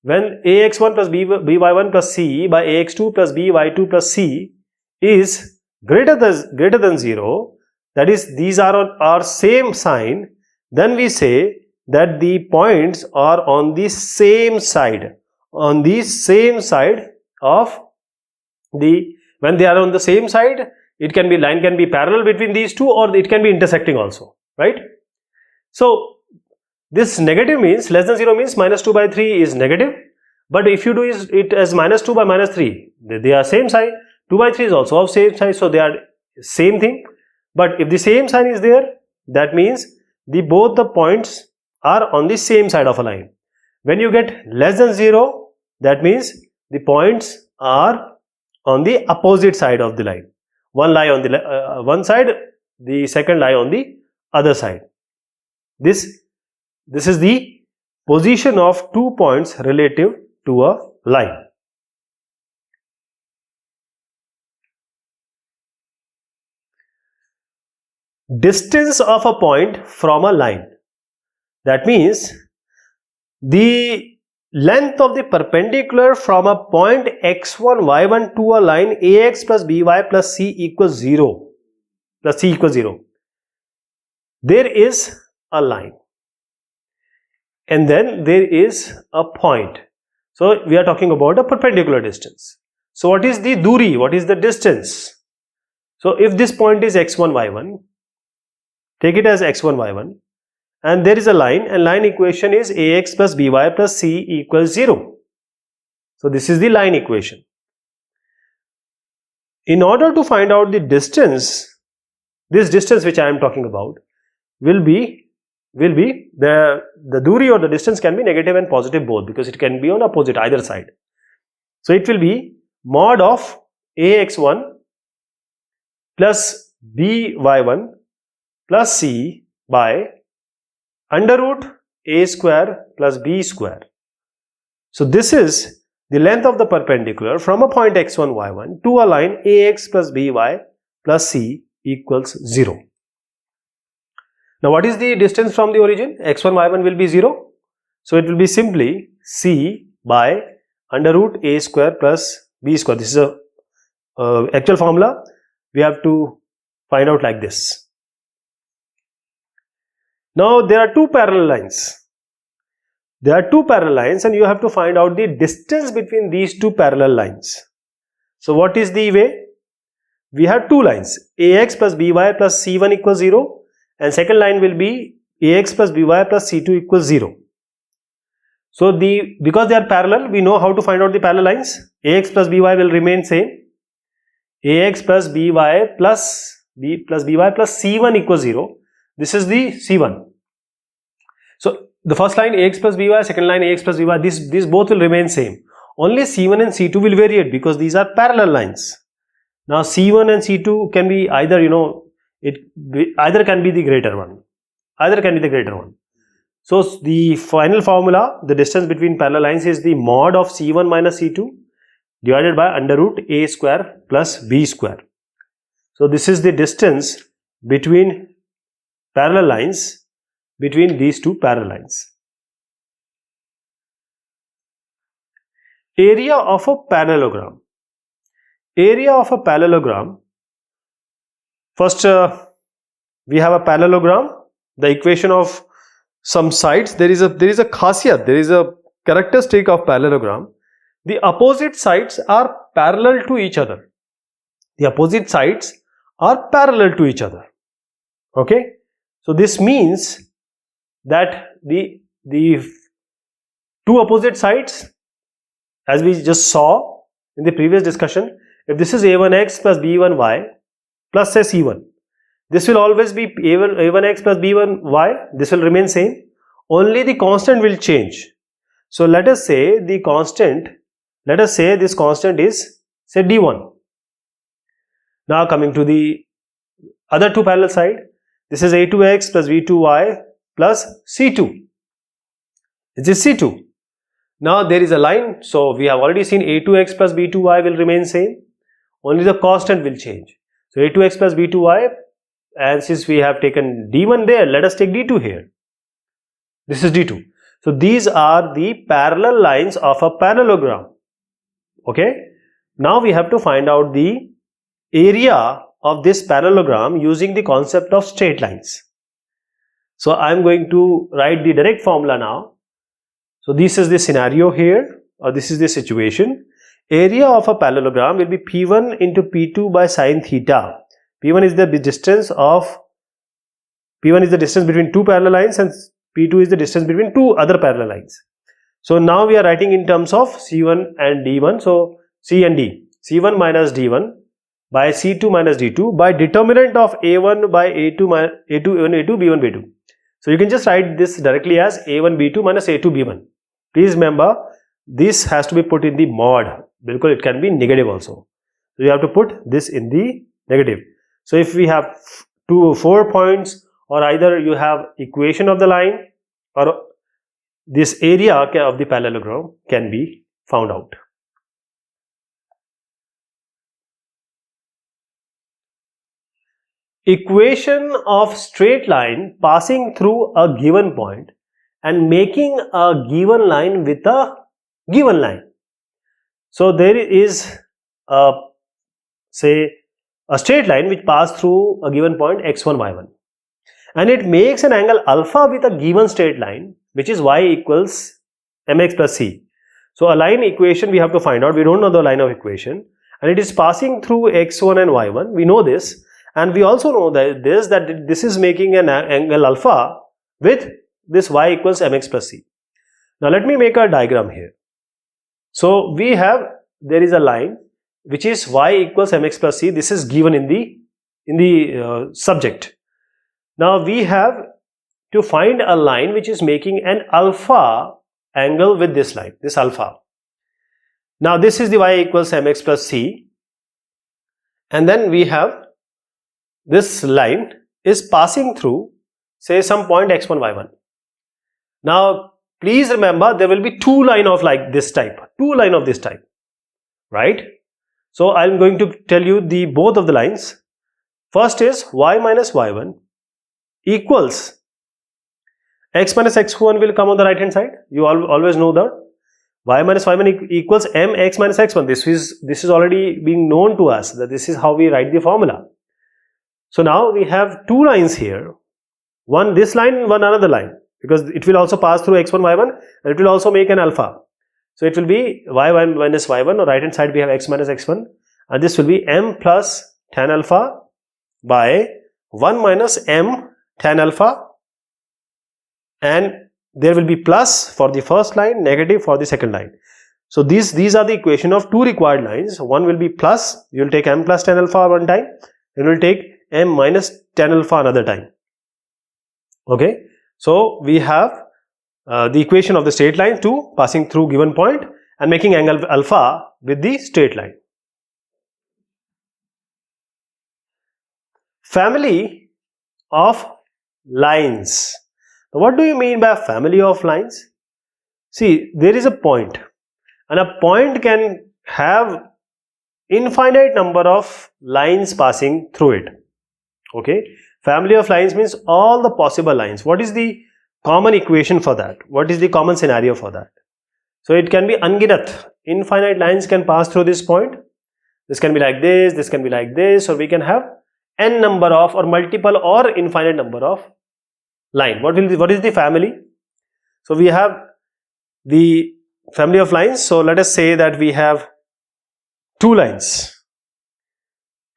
When ax1 plus by1 plus c by ax2 plus by2 plus c is greater than 0, that is, these are on our same sign, then we say that the points are on the same side. On the same side of the, when they are on the same side, it can be, line can be parallel between these two, or it can be intersecting also, right? So this negative means, less than 0 means minus 2 by 3 is negative, but if you do it as minus 2 by minus 3, they are same sign. 2 by 3 is also of same size, so they are same thing. But if the same sign is there, that means both the points are on the same side of a line. When you get less than 0, that means the points are on the opposite side of the line. One lie on the one side, the second lie on the other side. This is the position of 2 points relative to a line. Distance of a point from a line. That means the length of the perpendicular from a point x1 y1 to a line ax plus by plus c equals 0 plus c equals 0. There is a line and then there is a point. So we are talking about a perpendicular distance. So what is the duri? What is the distance? So if this point is x1 y1, take it as x1 y1, and there is a line, and line equation is ax plus by plus c equals 0. So this is the line equation. In order to find out the distance, this distance which I am talking about will be the duri, or the distance can be negative and positive both, because it can be on opposite either side. So it will be mod of ax1 plus by1 plus c by under root a square plus b square. So this is the length of the perpendicular from a point x1, y1 to a line ax plus by plus c equals 0. Now what is the distance from the origin? x1, y1 will be 0. So it will be simply c by under root a square plus b square. This is a actual formula. We have to find out like this. Now there are two parallel lines. There are two parallel lines and you have to find out the distance between these two parallel lines. So what is the way? We have two lines, ax plus by plus c1 equals 0, and second line will be ax plus by plus c2 equals 0. So because they are parallel, we know how to find out the parallel lines. Ax plus by will remain same. Ax plus by plus by plus c1 equals 0. This is the c1. So the first line ax plus by, second line ax plus by, these both will remain same. Only c1 and c2 will vary because these are parallel lines. Now c1 and c2 can be either, either can be the greater one. Either can be the greater one. So the final formula, the distance between parallel lines is the mod of c1 minus c2 divided by under root a square plus b square. So this is the distance between parallel lines between these two parallel lines. Area of a parallelogram. Area of a parallelogram. First, we have a parallelogram. The equation of some sides. There is a khasiyat. There is a characteristic of parallelogram. The opposite sides are parallel to each other. The opposite sides are parallel to each other. Okay. So this means that the two opposite sides, as we just saw in the previous discussion, if this is a1x plus b1y plus say c1, this will always be a1x plus b1y, this will remain same, only the constant will change. So let us say this constant is say d1. Now coming to the other two parallel side, this is a2x plus b2y plus c2. This is c2. Now there is a line, so we have already seen a2x plus b2y will remain same, only the constant will change. So a2x plus b2y, and since we have taken d1 there, let us take d2 here. This is d2. So these are the parallel lines of a parallelogram. Okay. Now we have to find out the area of this parallelogram using the concept of straight lines. So I am going to write the direct formula now. So this is the scenario here, or this is the situation. Area of a parallelogram will be P1 into P2 by sine theta. P1 is the distance between two parallel lines and P2 is the distance between two other parallel lines. So now we are writing in terms of C1 and D1. So C and D. C1 minus D1 by C2 minus D2 by determinant of A1 by A2, A1 A2, B1 B2. So you can just write this directly as A1 B2 minus A2 B1. Please remember, this has to be put in the mod, because it can be negative also. So you have to put this in the negative. So if we have 4 points, or either you have equation of the line, or this area of the parallelogram can be found out. Equation of straight line passing through a given point and making a given line with a given line. So there is say a straight line which passes through a given point x1, y1, and it makes an angle alpha with a given straight line, which is y equals mx plus c. So a line equation we have to find out. We don't know the line of equation, and it is passing through x1 and y1. We know this, and we also know that this is making an angle alpha with this y equals mx plus c. Now let me make a diagram here. So there is a line which is y equals mx plus c. This is given in the subject. Now we have to find a line which is making an alpha angle with this line, this alpha. Now this is the y equals mx plus c, and then we have this line is passing through say some point x1, y1. Now please remember, there will be two line of like this type, right? So I'm going to tell you the both of the lines. First is y minus y1 equals x minus x1 will come on the right hand side. You always know that y minus y1 equals mx minus x1. This is already being known to us, that this is how we write the formula. So now we have two lines here, one this line, one another line, because it will also pass through x1 y1 and it will also make an alpha. So it will be y1 minus y1, on right hand side we have x minus x1, and this will be m plus tan alpha by 1 minus m tan alpha, and there will be plus for the first line, negative for the second line. So these are the equation of two required lines. One will be plus, you will take m plus tan alpha one time, and you will take m minus tan alpha another time. Okay, so we have the equation of the straight line 2 passing through given point and making angle alpha with the straight line. Family of lines. Now, what do you mean by family of lines? See, there is a point, and a point can have infinite number of lines passing through it. Okay, family of lines means all the possible lines. What is the common equation for that? What is the common scenario for that? So it can be anginat, infinite lines can pass through this point. This can be like this can be like this, or we can have n number of or multiple or infinite number of line. What is the family? So we have the family of lines. So let us say that we have two lines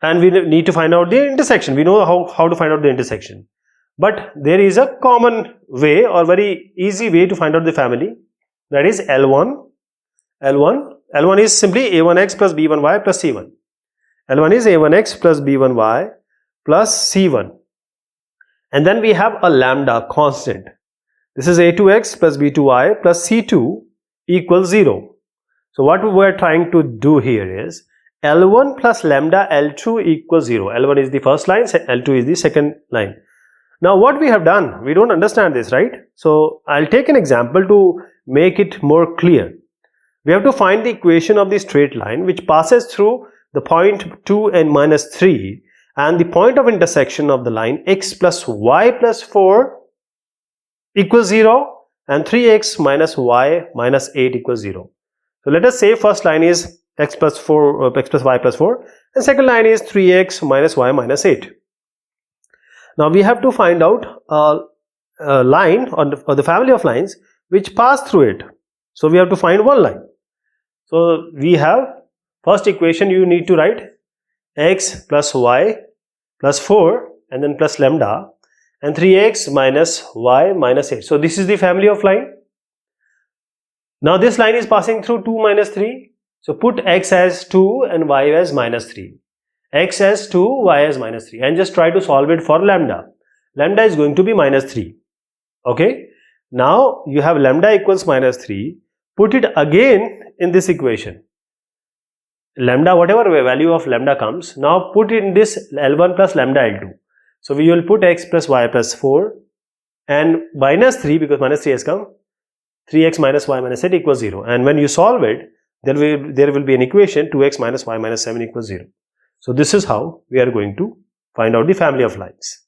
and we need to find out the intersection. We know how to find out the intersection, but there is a common way or very easy way to find out the family, that is L1 is simply a1x plus b1y plus c1. L1 is a1x plus b1y plus c1, and then we have a lambda constant. This is a2x plus b2y plus c2 equals 0. So what we are trying to do here is L1 plus lambda L2 equals 0. L1 is the first line, L2 is the second line. Now what we have done, we don't understand this, right? So I'll take an example to make it more clear. We have to find the equation of the straight line which passes through the point 2 and minus 3 and the point of intersection of the line x plus y plus 4 equals 0 and 3x minus y minus 8 equals 0. So let us say first line is x plus y plus 4 and second line is 3x minus y minus 8. Now we have to find out a line or the family of lines which pass through it. So we have to find one line. So we have first equation, you need to write x plus y plus 4 and then plus lambda and 3x minus y minus 8. So this is the family of line. Now this line is passing through 2 minus 3. So put x as 2 and y as minus 3. X as 2, y as minus 3, and just try to solve it for lambda. Lambda is going to be minus 3. Okay. Now you have lambda equals minus 3. Put it again in this equation. Lambda, whatever value of lambda comes, now put in this L1 plus lambda L2. So we will put x plus y plus 4 and minus 3, because minus 3 has come, 3x minus y minus 8 equals 0. And when you solve it, there will be an equation 2x minus y minus 7 equals 0. So this is how we are going to find out the family of lines.